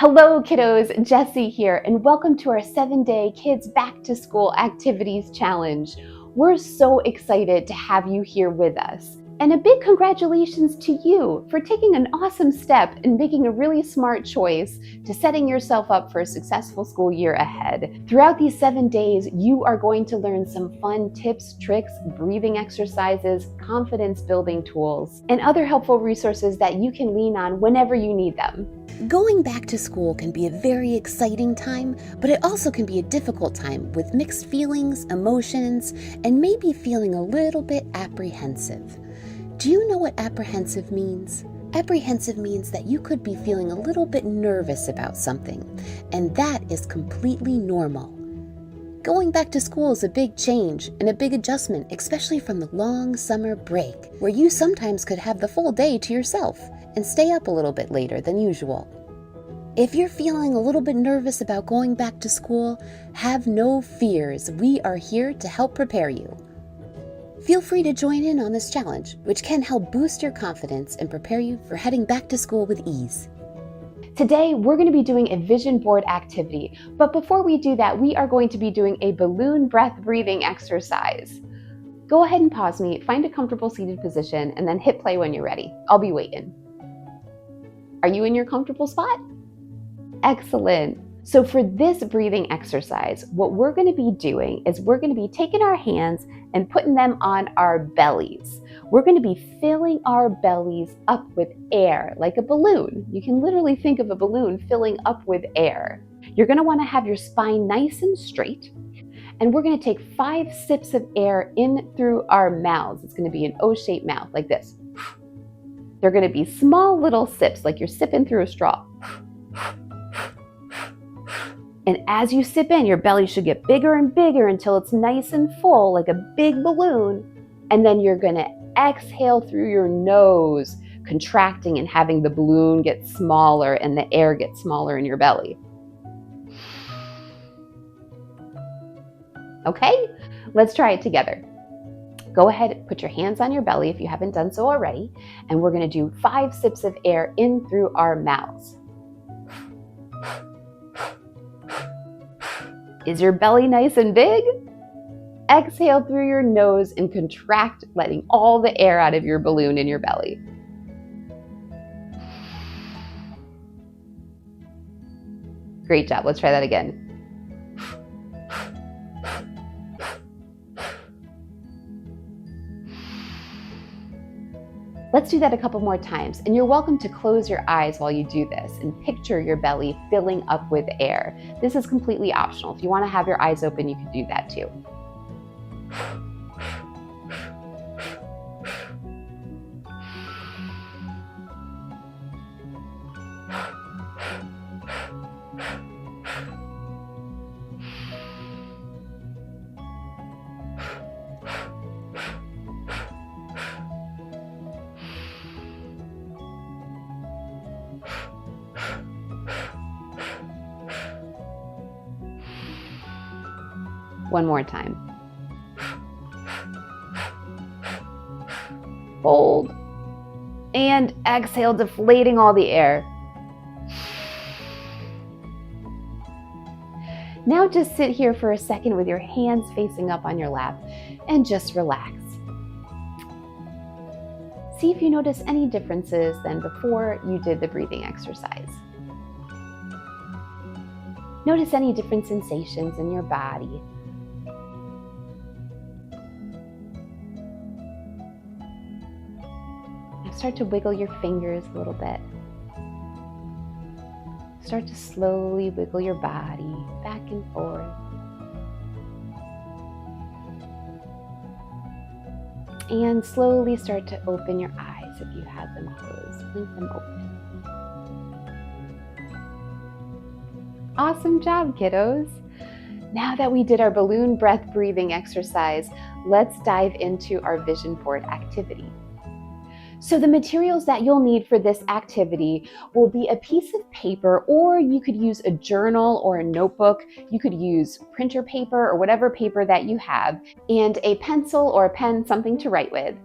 Hello kiddos, Jessy here, and welcome to our 7-day Kids Back to School Activities Challenge. We're so excited to have you here with us. And a big congratulations to you for taking an awesome step and making a really smart choice to setting yourself up for a successful school year ahead. Throughout these 7 days, you are going to learn some fun tips, tricks, breathing exercises, confidence building tools, and other helpful resources that you can lean on whenever you need them. Going back to school can be a very exciting time, but it also can be a difficult time with mixed feelings, emotions, and maybe feeling a little bit apprehensive. Do you know what apprehensive means? Apprehensive means that you could be feeling a little bit nervous about something, and that is completely normal. Going back to school is a big change and a big adjustment, especially from the long summer break, where you sometimes could have the full day to yourself and stay up a little bit later than usual. If you're feeling a little bit nervous about going back to school, have no fears. We are here to help prepare you. Feel free to join in on this challenge, which can help boost your confidence and prepare you for heading back to school with ease. Today, we're going to be doing a vision board activity, but before we do that, we are going to be doing a balloon breath breathing exercise. Go ahead and pause me, find a comfortable seated position, and then hit play when you're ready. I'll be waiting. Are you in your comfortable spot? Excellent. So for this breathing exercise, what we're going to be doing is we're going to be taking our hands and putting them on our bellies. We're going to be filling our bellies up with air, like a balloon. You can literally think of a balloon filling up with air. You're going to want to have your spine nice and straight. And we're going to take 5 sips of air in through our mouths. It's going to be an O-shaped mouth, like this. They're going to be small little sips, like you're sipping through a straw. And as you sip in, your belly should get bigger and bigger until it's nice and full, like a big balloon. And then you're going to exhale through your nose, contracting and having the balloon get smaller and the air get smaller in your belly. Okay, let's try it together. Go ahead, put your hands on your belly if you haven't done so already, and we're going to do 5 sips of air in through our mouths. Is your belly nice and big? Exhale through your nose and contract, letting all the air out of your balloon in your belly. Great job. Let's try that again. Let's do that a couple more times, and you're welcome to close your eyes while you do this and picture your belly filling up with air. This is completely optional. If you want to have your eyes open, you can do that too. One more time. Hold. And exhale, deflating all the air. Now just sit here for a second with your hands facing up on your lap and just relax. See if you notice any differences than before you did the breathing exercise. Notice any different sensations in your body. Start to wiggle your fingers a little bit. Start to slowly wiggle your body back and forth. And slowly start to open your eyes if you have them closed. Blink them open. Awesome job, kiddos. Now that we did our balloon breath breathing exercise, let's dive into our vision board activity. So the materials that you'll need for this activity will be a piece of paper, or you could use a journal or a notebook. You could use printer paper or whatever paper that you have, and a pencil or a pen, something to write with.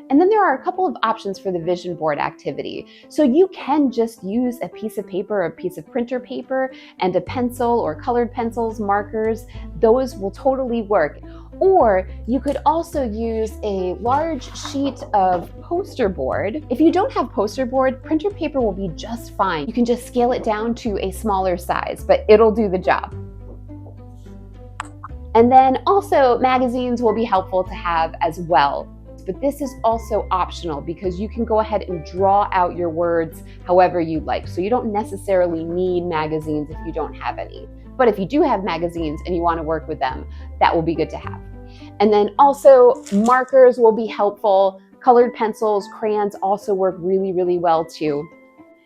And then there are a couple of options for the vision board activity. So you can just use a piece of paper, a piece of printer paper, and a pencil or colored pencils, markers. Those will totally work. Or you could also use a large sheet of poster board. If you don't have poster board, printer paper will be just fine. You can just scale it down to a smaller size, but it'll do the job. And then also magazines will be helpful to have as well. But this is also optional because you can go ahead and draw out your words however you like. So you don't necessarily need magazines if you don't have any. But if you do have magazines and you want to work with them, that will be good to have. And then also markers will be helpful. Colored pencils, crayons also work really, really well too.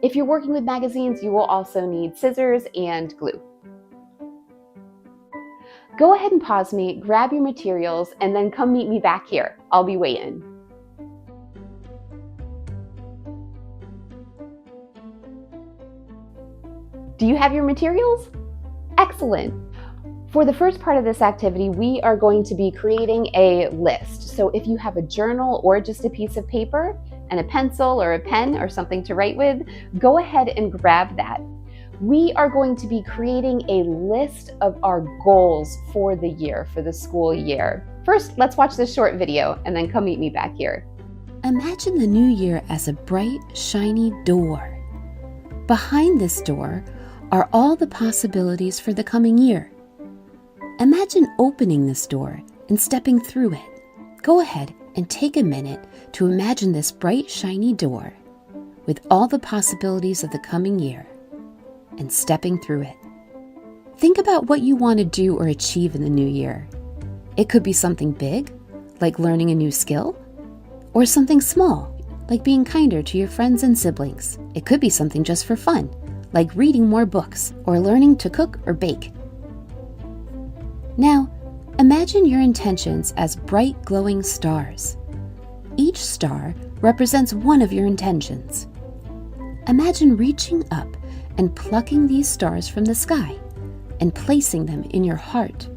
If you're working with magazines, you will also need scissors and glue. Go ahead and pause me, grab your materials, and then come meet me back here. I'll be waiting. Do you have your materials? Excellent. For the first part of this activity, we are going to be creating a list. So if you have a journal or just a piece of paper and a pencil or a pen or something to write with, go ahead and grab that. We are going to be creating a list of our goals for the year, for the school year. First, let's watch this short video and then come meet me back here. Imagine the new year as a bright, shiny door. Behind this door are all the possibilities for the coming year. Imagine opening this door and stepping through it. Go ahead and take a minute to imagine this bright, shiny door with all the possibilities of the coming year and stepping through it. Think about what you want to do or achieve in the new year. It could be something big, like learning a new skill, or something small, like being kinder to your friends and siblings. It could be something just for fun, like reading more books or learning to cook or bake. Now, imagine your intentions as bright glowing stars. Each star represents one of your intentions. Imagine reaching up and plucking these stars from the sky and placing them in your heart.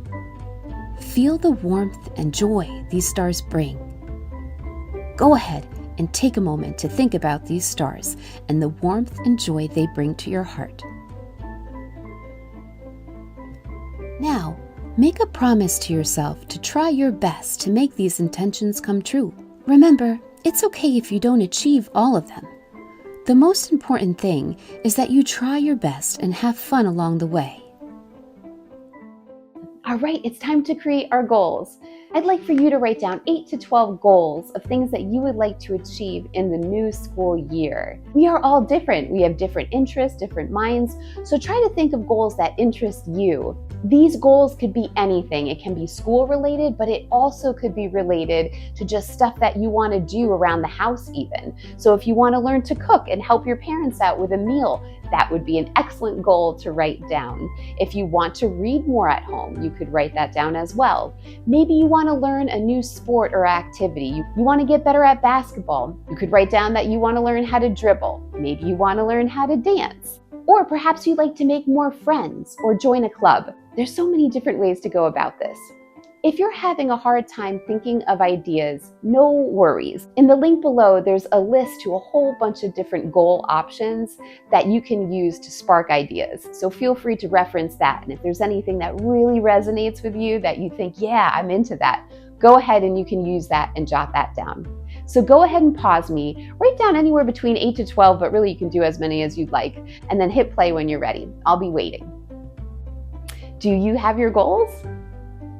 Feel the warmth and joy these stars bring. Go ahead and take a moment to think about these stars and the warmth and joy they bring to your heart. Now, make a promise to yourself to try your best to make these intentions come true. Remember, it's okay if you don't achieve all of them. The most important thing is that you try your best and have fun along the way. All right, it's time to create our goals. I'd like for you to write down 8 to 12 goals of things that you would like to achieve in the new school year. We are all different. We have different interests, different minds. So try to think of goals that interest you. These goals could be anything. It can be school related, but it also could be related to just stuff that you want to do around the house even. So if you want to learn to cook and help your parents out with a meal, that would be an excellent goal to write down. If you want to read more at home, you could write that down as well. Maybe you want to learn a new sport or activity. You want to get better at basketball. You could write down that you want to learn how to dribble. Maybe you want to learn how to dance. Or perhaps you'd like to make more friends or join a club. There's so many different ways to go about this. If you're having a hard time thinking of ideas, no worries. In the link below, there's a list to a whole bunch of different goal options that you can use to spark ideas. So feel free to reference that. And if there's anything that really resonates with you that you think, yeah, I'm into that, go ahead and you can use that and jot that down. So go ahead and pause me, write down anywhere between 8 to 12, but really you can do as many as you'd like, and then hit play when you're ready. I'll be waiting. Do you have your goals?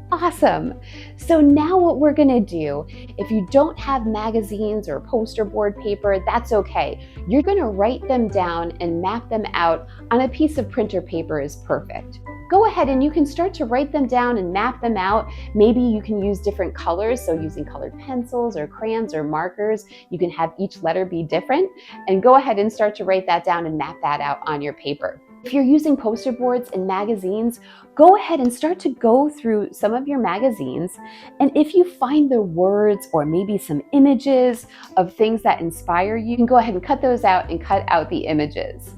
Awesome. So now what we're going to do, if you don't have magazines or poster board paper, that's okay. You're going to write them down and map them out on a piece of printer paper is perfect. Go ahead and you can start to write them down and map them out. Maybe you can use different colors, so using colored pencils or crayons or markers, you can have each letter be different, and go ahead and start to write that down and map that out on your paper. If you're using poster boards and magazines, go ahead and start to go through some of your magazines. And if you find the words or maybe some images of things that inspire you, you can go ahead and cut those out and cut out the images.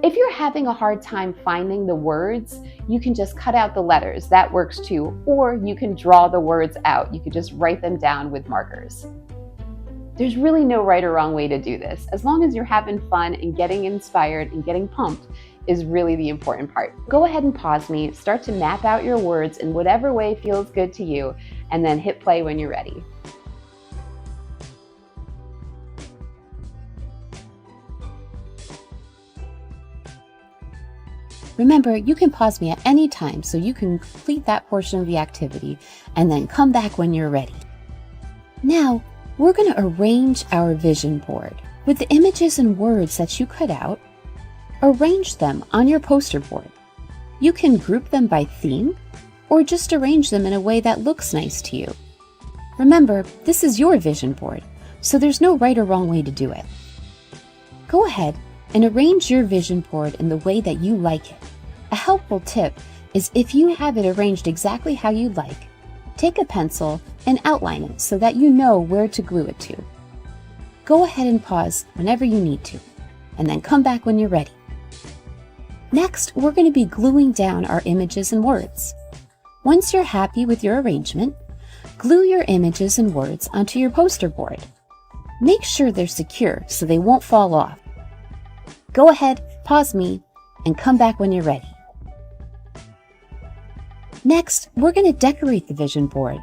If you're having a hard time finding the words, you can just cut out the letters. That works too. Or you can draw the words out. You could just write them down with markers. There's really no right or wrong way to do this. As long as you're having fun and getting inspired and getting pumped is really the important part. Go ahead and pause me, start to map out your words in whatever way feels good to you, and then hit play when you're ready. Remember, you can pause me at any time so you can complete that portion of the activity and then come back when you're ready. Now, we're going to arrange our vision board. With the images and words that you cut out, arrange them on your poster board. You can group them by theme or just arrange them in a way that looks nice to you. Remember, this is your vision board, so there's no right or wrong way to do it. Go ahead and arrange your vision board in the way that you like it. A helpful tip is if you have it arranged exactly how you like, take a pencil and outline it so that you know where to glue it to. Go ahead and pause whenever you need to, and then come back when you're ready. Next, we're going to be gluing down our images and words. Once you're happy with your arrangement, glue your images and words onto your poster board. Make sure they're secure so they won't fall off. Go ahead, pause me, and come back when you're ready. Next, we're going to decorate the vision board.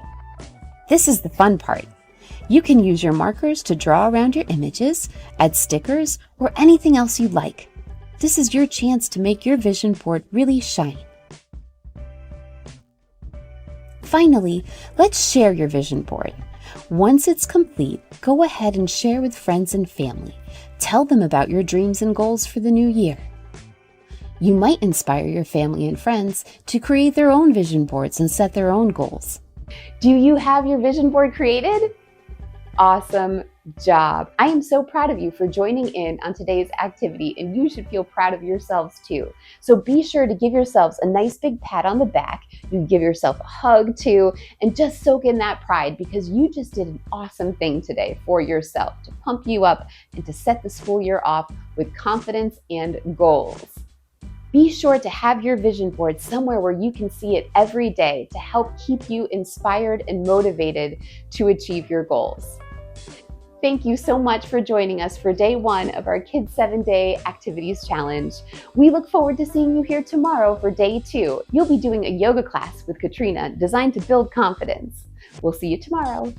This is the fun part. You can use your markers to draw around your images, add stickers, or anything else you like. This is your chance to make your vision board really shine. Finally, let's share your vision board. Once it's complete, go ahead and share with friends and family. Tell them about your dreams and goals for the new year. You might inspire your family and friends to create their own vision boards and set their own goals. Do you have your vision board created? Awesome job. I am so proud of you for joining in on today's activity, and you should feel proud of yourselves too. So be sure to give yourselves a nice big pat on the back. You give yourself a hug too, and just soak in that pride because you just did an awesome thing today for yourself to pump you up and to set the school year off with confidence and goals. Be sure to have your vision board somewhere where you can see it every day to help keep you inspired and motivated to achieve your goals. Thank you so much for joining us for day 1 of our Kids 7-Day Activities Challenge. We look forward to seeing you here tomorrow for day 2. You'll be doing a yoga class with Katrina designed to build confidence. We'll see you tomorrow.